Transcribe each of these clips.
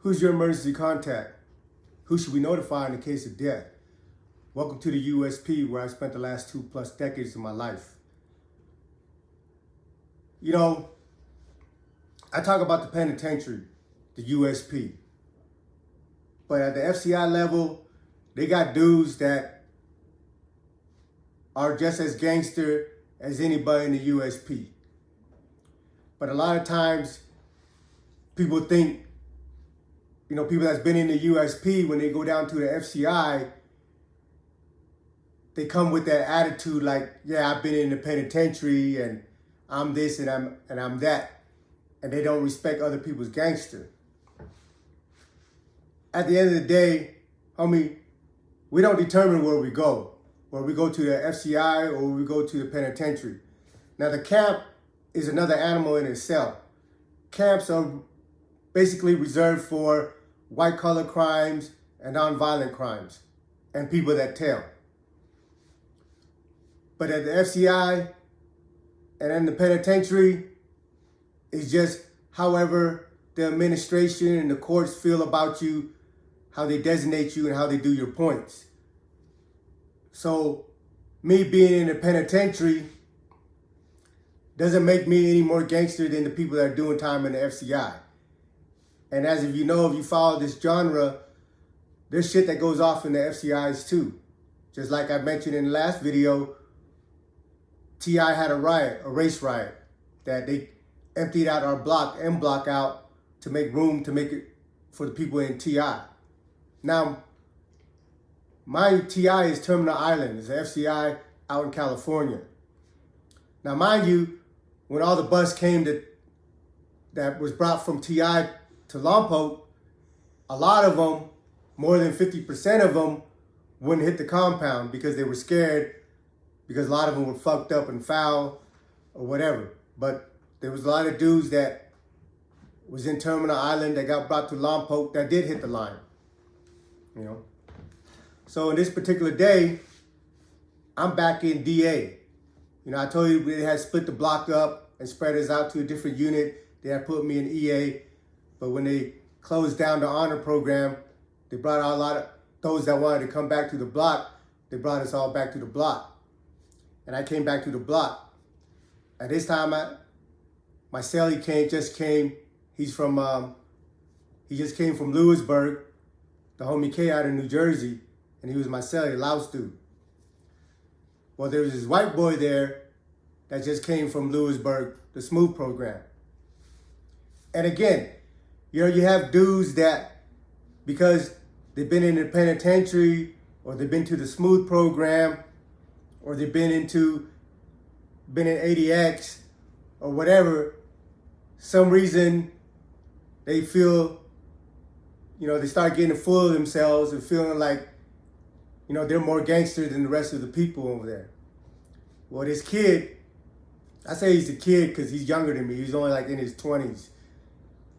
Who's your emergency contact? Who should we notify in the case of death? Welcome to the USP, where I spent the last 2+ decades of my life. You know, I talk about the penitentiary, the USP. But at the FCI level, they got dudes that are just as gangster as anybody in the USP. But a lot of times, people think, people that's been in the USP, when they go down to the FCI, they come with that attitude like, yeah, I've been in the penitentiary and I'm this and I'm that. And they don't respect other people's gangster. At the end of the day, homie, we don't determine where we go. Whether we go to the FCI or we go to the penitentiary. Now, the camp is another animal in itself. Camps are basically reserved for white-collar crimes and nonviolent crimes and people that tell. But at the FCI and in the penitentiary, it's just however the administration and the courts feel about you, how they designate you, and how they do your points. So me being in the penitentiary doesn't make me any more gangster than the people that are doing time in the FCI. And as if you follow this genre, there's shit that goes off in the FCIs too. Just like I mentioned in the last video, T.I. had a race riot, that they emptied out our M block out to make room to make it for the people in T.I. Now, my T.I. is Terminal Island. It's an FCI out in California. Now, mind you, when all the bus came that was brought from T.I. to Lompoc, a lot of them, more than 50% of them, wouldn't hit the compound because they were scared, because a lot of them were fucked up and foul or whatever. But there was a lot of dudes that was in Terminal Island that got brought to Lompoc that did hit the line, So in this particular day, I'm back in DA. I told you they had split the block up and spread us out to a different unit. They had put me in EA. But when they closed down the honor program, they brought out a lot of those that wanted to come back to the block. They brought us all back to the block. And I came back to the block. At this time, my cellie just came. He's from, he just came from Lewisburg, the homie K out of New Jersey. And he was my cellie, Laos dude. Well, there was this white boy there that just came from Lewisburg, the Smooth program. And again, you have dudes that, because they've been in the penitentiary, or they've been to the Smooth program, or they've been in ADX, or whatever, some reason they feel, they start getting full of themselves and feeling like, they're more gangster than the rest of the people over there. Well, this kid, I say he's a kid because he's younger than me. He's only like in his 20s.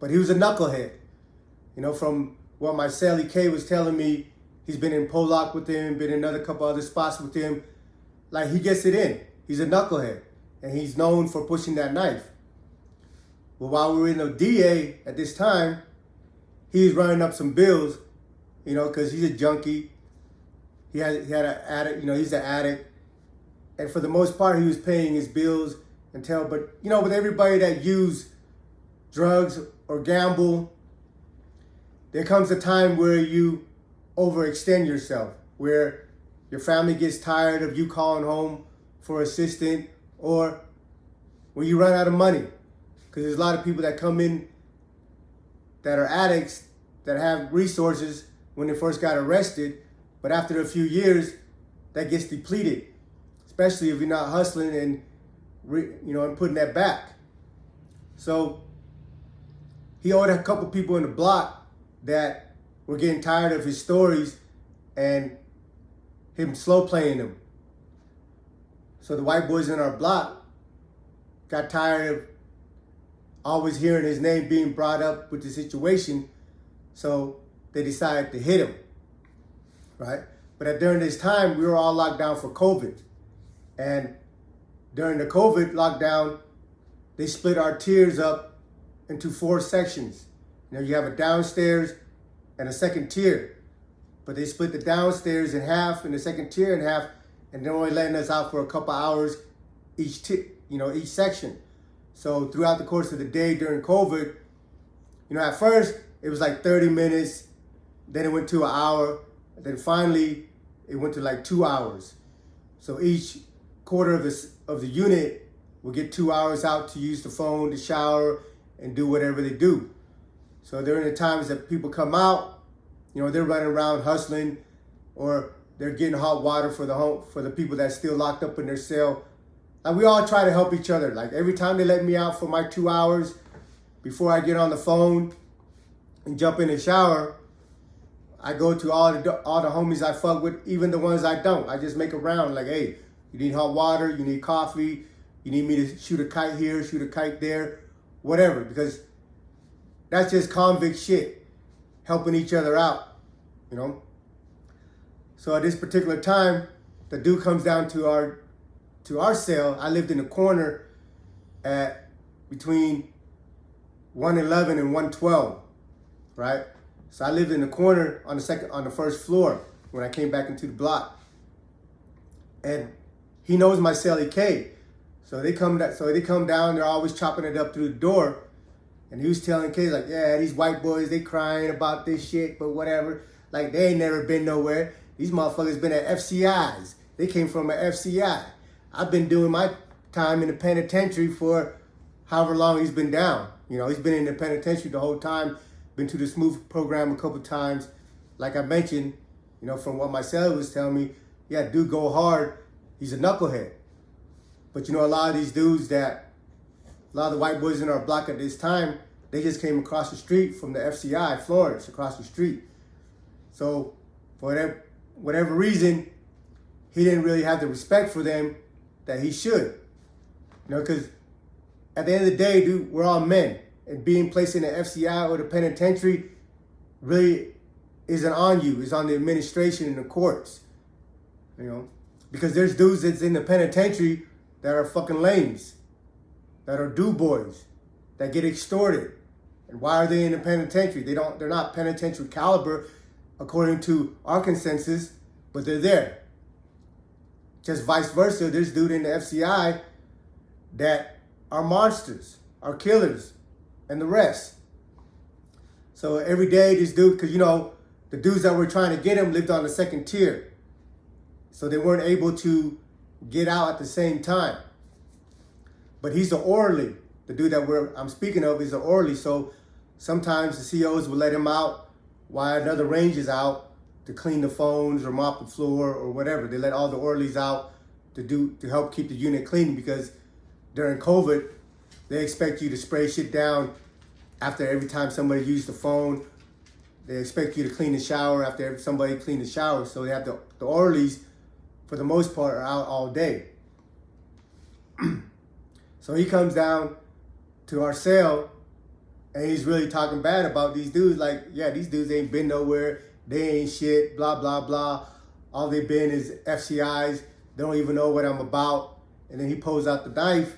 But he was a knucklehead. From what my cellie K was telling me, he's been in Pollock with him, been in another couple other spots with him. Like, he gets it in. He's a knucklehead. And he's known for pushing that knife. Well, while we were in the DA at this time, he was running up some bills, because he's a junkie. He had an addict, he's an addict. And for the most part, he was paying his bills but, with everybody that use drugs or gamble, there comes a time where you overextend yourself, where your family gets tired of you calling home for assistance, or when you run out of money. Because there's a lot of people that come in that are addicts that have resources when they first got arrested, but after a few years, that gets depleted, especially if you're not hustling and and putting that back. So he owed a couple people in the block that were getting tired of his stories and him slow playing them. So the white boys in our block got tired of always hearing his name being brought up with the situation, so they decided to hit him, right? But during this time, we were all locked down for COVID. And during the COVID lockdown, they split our tiers up into 4 sections. You have a downstairs and a second tier. But they split the downstairs in half and the second tier in half, and they're only letting us out for a couple hours each section. So throughout the course of the day during COVID, at first it was like 30 minutes, then it went to an hour, and then finally it went to like 2 hours. So each quarter of the unit will get 2 hours out to use the phone, to shower, and do whatever they do. So during the times that people come out, they're running around hustling, or they're getting hot water for the people that's still locked up in their cell. Like, we all try to help each other. Like, every time they let me out for my 2 hours, before I get on the phone and jump in the shower, I go to all the homies I fuck with, even the ones I don't. I just make a round like, hey, you need hot water, you need coffee, you need me to shoot a kite here, shoot a kite there, whatever, because that's just convict shit, helping each other out, So at this particular time, the dude comes down to our cell. I lived in the corner at between 111 and 112, right? So I lived in the corner on the first floor when I came back into the block. And he knows my cellie K. So they come down, they're always chopping it up through the door. And he was telling K, like, yeah, these white boys, they crying about this shit, but whatever. Like, they ain't never been nowhere. These motherfuckers been at FCIs. They came from an FCI. I've been doing my time in the penitentiary for however long he's been down. He's been in the penitentiary the whole time, been to the Smooth program a couple times. Like I mentioned, from what my cellie was telling me, yeah, dude go hard. He's a knucklehead. But a lot of these dudes a lot of the white boys in our block at this time, they just came across the street from the FCI, Florence, across the street. So for whatever reason, he didn't really have the respect for them that he should. Because at the end of the day, dude, we're all men. And being placed in the FCI or the penitentiary really isn't on you. It's on the administration and the courts. Because there's dudes that's in the penitentiary that are fucking lames, that are do boys, that get extorted. And why are they in the penitentiary? They're not penitentiary caliber according to our consensus, but they're there. Just vice versa, there's dude in the FCI that are monsters, are killers, and the rest. So every day this dude, because the dudes that were trying to get him lived on the second tier. So they weren't able to get out at the same time. But he's an orderly. The dude that I'm speaking of is an orderly. So sometimes the COs will let him out while another range is out to clean the phones or mop the floor or whatever. They let all the orderlies out to help keep the unit clean, because during COVID, they expect you to spray shit down after every time somebody used the phone. They expect you to clean the shower after somebody cleaned the shower. So they have the orderlies, for the most part, are out all day. So he comes down to our cell and he's really talking bad about these dudes. Like, yeah, these dudes ain't been nowhere. They ain't shit, blah, blah, blah. All they've been is FCIs. They don't even know what I'm about. And then he pulls out the knife,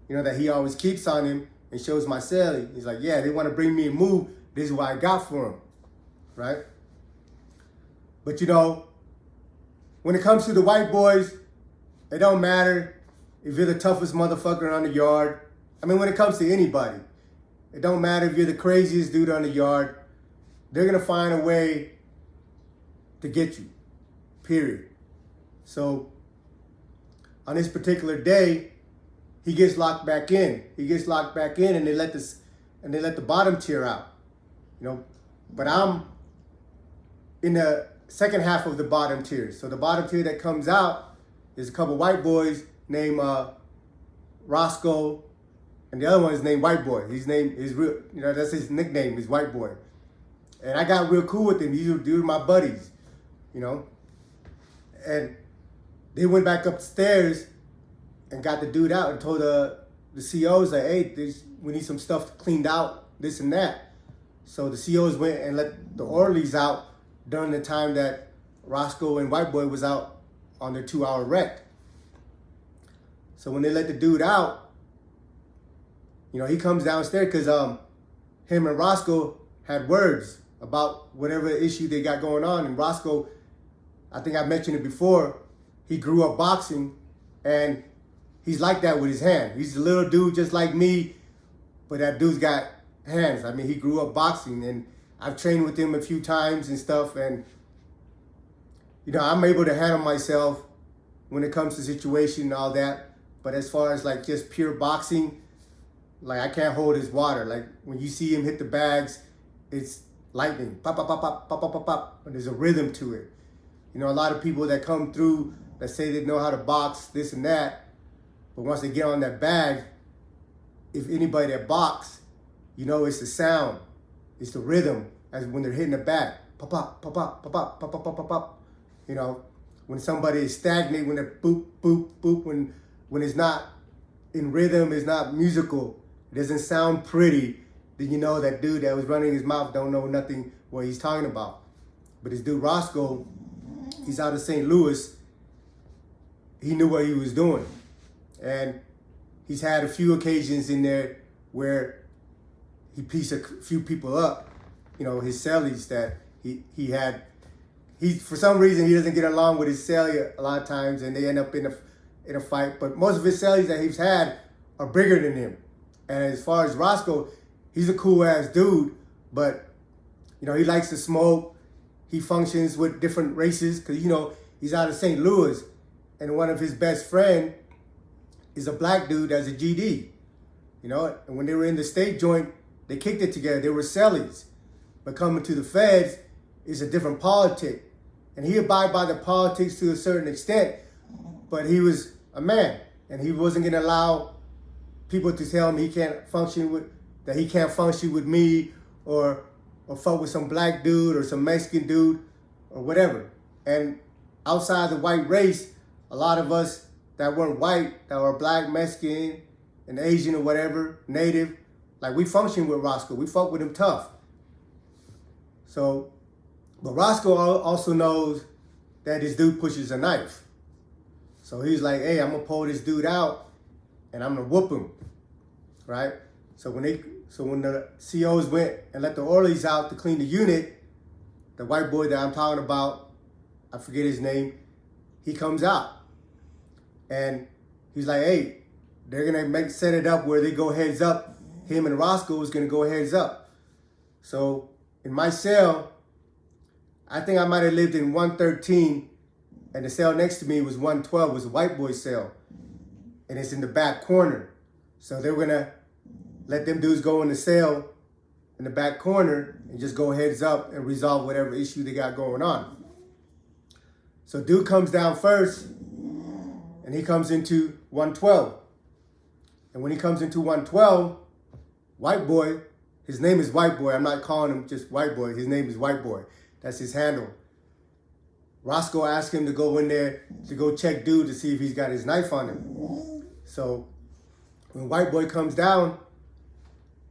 that he always keeps on him, and shows my cellie. He's like, yeah, they want to bring me a move. This is what I got for them, right? But when it comes to the white boys, it don't matter if you're the toughest motherfucker on the yard. I mean, when it comes to anybody, it don't matter if you're the craziest dude on the yard. They're going to find a way to get you, period. So on this particular day, he gets locked back in. And they let the bottom tier out. But I'm in the second half of the bottom tier. So the bottom tier that comes out is a couple white boys named Roscoe, and the other one is named White Boy. His name is real, that's his nickname, is White Boy. And I got real cool with him. These were my buddies, And they went back upstairs and got the dude out and told the COs, like, hey, we need some stuff cleaned out, this and that. So the COs went and let the orderlies out during the time that Roscoe and White Boy was out on their 2-hour rec. So when they let the dude out, he comes downstairs because him and Roscoe had words about whatever issue they got going on. And Roscoe, I think I mentioned it before, he grew up boxing, and he's like that with his hand. He's a little dude just like me, but that dude's got hands. I mean, he grew up boxing, and I've trained with him a few times and stuff, and I'm able to handle myself when it comes to situation and all that. But as far as like just pure boxing, like I can't hold his water. Like when you see him hit the bags, it's lightning, pop, pop, pop, pop, pop, pop, pop, pop. And there's a rhythm to it. A lot of people that come through that say they know how to box, this and that, but once they get on that bag, if anybody that box, it's the sound, it's the rhythm as when they're hitting the bag, pop, pop, pop, pop, pop, pop, pop, pop, pop, pop. When somebody is stagnant, when they're boop, boop, boop, when it's not in rhythm, it's not musical, it doesn't sound pretty, then you know that dude that was running his mouth don't know nothing what he's talking about. But this dude Roscoe, he's out of St. Louis. He knew what he was doing. And he's had a few occasions in there where he pieced a few people up, his cellies that he had. For some reason, he doesn't get along with his celly a lot of times, and they end up in a fight. But most of his cellies that he's had are bigger than him. And as far as Roscoe, he's a cool-ass dude, but, he likes to smoke. He functions with different races because, he's out of St. Louis. And one of his best friend is a black dude that's a GD. And when they were in the state joint, they kicked it together. They were cellies. But coming to the feds is a different politic. And he abide by the politics to a certain extent, but he was a man. And he wasn't going to allow people to tell him he can't function with me or fuck with some black dude or some Mexican dude or whatever. And outside the white race, a lot of us that weren't white, that were black, Mexican, and Asian or whatever, native, like we function with Roscoe. We fuck with him tough. But Roscoe also knows that this dude pushes a knife. So he's like, hey, I'm gonna pull this dude out and I'm gonna whoop him, right? So when the COs went and let the orderlies out to clean the unit, the white boy that I'm talking about, I forget his name, he comes out. And he's like, hey, they're gonna set it up where they go heads up. Him and Roscoe is gonna go heads up. So in my cell, I think I might have lived in 113, and the cell next to me was 112, was a white boy cell. And it's in the back corner. So they were gonna let them dudes go in the cell in the back corner and just go heads up and resolve whatever issue they got going on. So dude comes down first, and he comes into 112. And when he comes into 112, white boy, his name is White Boy. I'm not calling him just White Boy. His name is White Boy. That's his handle. Roscoe asked him to go in there to go check dude to see if he's got his knife on him. So when White Boy comes down,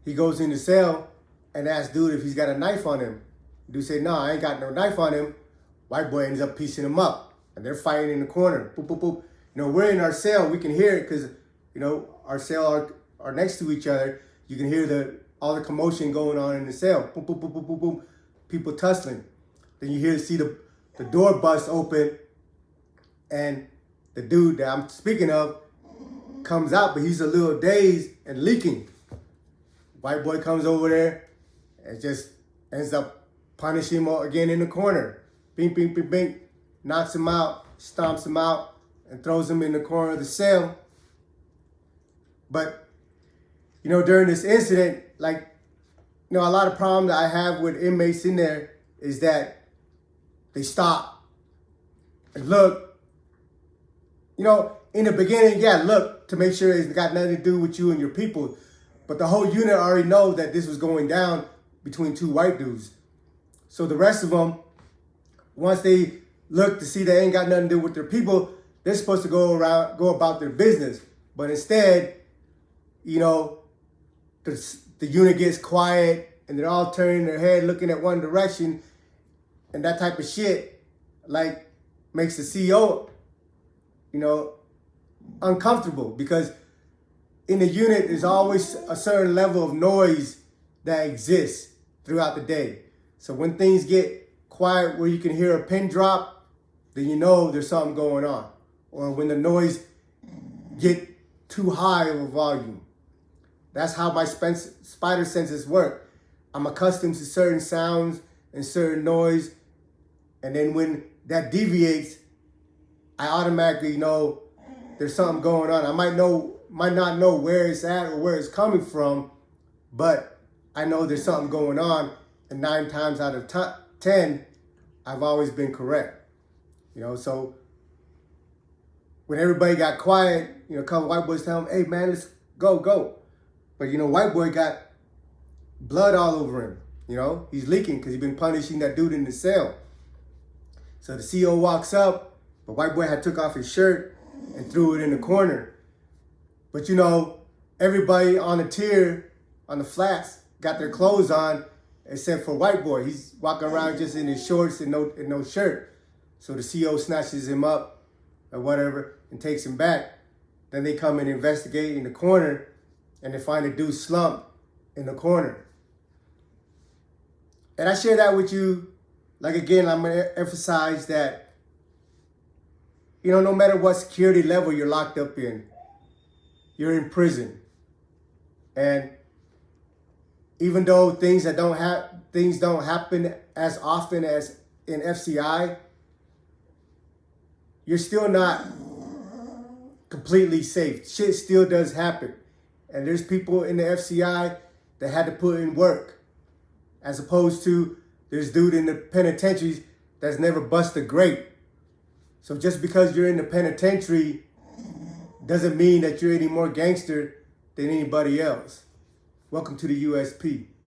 he goes in the cell and asks dude if he's got a knife on him. Dude say, no, I ain't got no knife on him. White Boy ends up piecing him up. And they're fighting in the corner. Boop, boop, boop. We're in our cell. We can hear it because, our cell are next to each other. You can hear all the commotion going on in the cell. Boop, boop, boop, boop, boop, boop. People tussling. Then you see the door bust open, and the dude that I'm speaking of comes out, but he's a little dazed and leaking. White boy comes over there and just ends up punishing him again in the corner. Bing, bing, bing, bing. Knocks him out, stomps him out, and throws him in the corner of the cell. But, during this incident, a lot of problems that I have with inmates in there is that they stop and look. In the beginning, look to make sure it's got nothing to do with you and your people. But the whole unit already know that this was going down between two white dudes. So the rest of them, once they look to see they ain't got nothing to do with their people, they're supposed to go about their business. But instead, the unit gets quiet and they're all turning their head looking at one direction, and that type of shit makes the CO uncomfortable, because in the unit there's always a certain level of noise that exists throughout the day. So when things get quiet where you can hear a pin drop, then you know there's something going on. Or when the noise get too high of a volume. That's how my spider senses work. I'm accustomed to certain sounds and certain noise, and then when that deviates, I automatically know there's something going on. I might not know where it's at or where it's coming from, but I know there's something going on, and 9 times out of 10, I've always been correct. So when everybody got quiet, a couple white boys tell him, "Hey man, let's go." But white boy got blood all over him. He's leaking because he's been punishing that dude in the cell. So the CO walks up, but white boy had took off his shirt and threw it in the corner. But everybody on the tier, on the flats, got their clothes on, except for white boy. He's walking around just in his shorts and no shirt. So the CO snatches him up or whatever and takes him back. Then they come and investigate in the corner, and they find a dude slumped in the corner. And I share that with you. Like, again, I'm going to emphasize that, no matter what security level you're locked up in, you're in prison. And even though things don't happen as often as in FCI, you're still not completely safe. Shit still does happen. And there's people in the FCI that had to put in work, as opposed to there's dude in the penitentiaries that's never busted a grape. So just because you're in the penitentiary doesn't mean that you're any more gangster than anybody else. Welcome to the USP.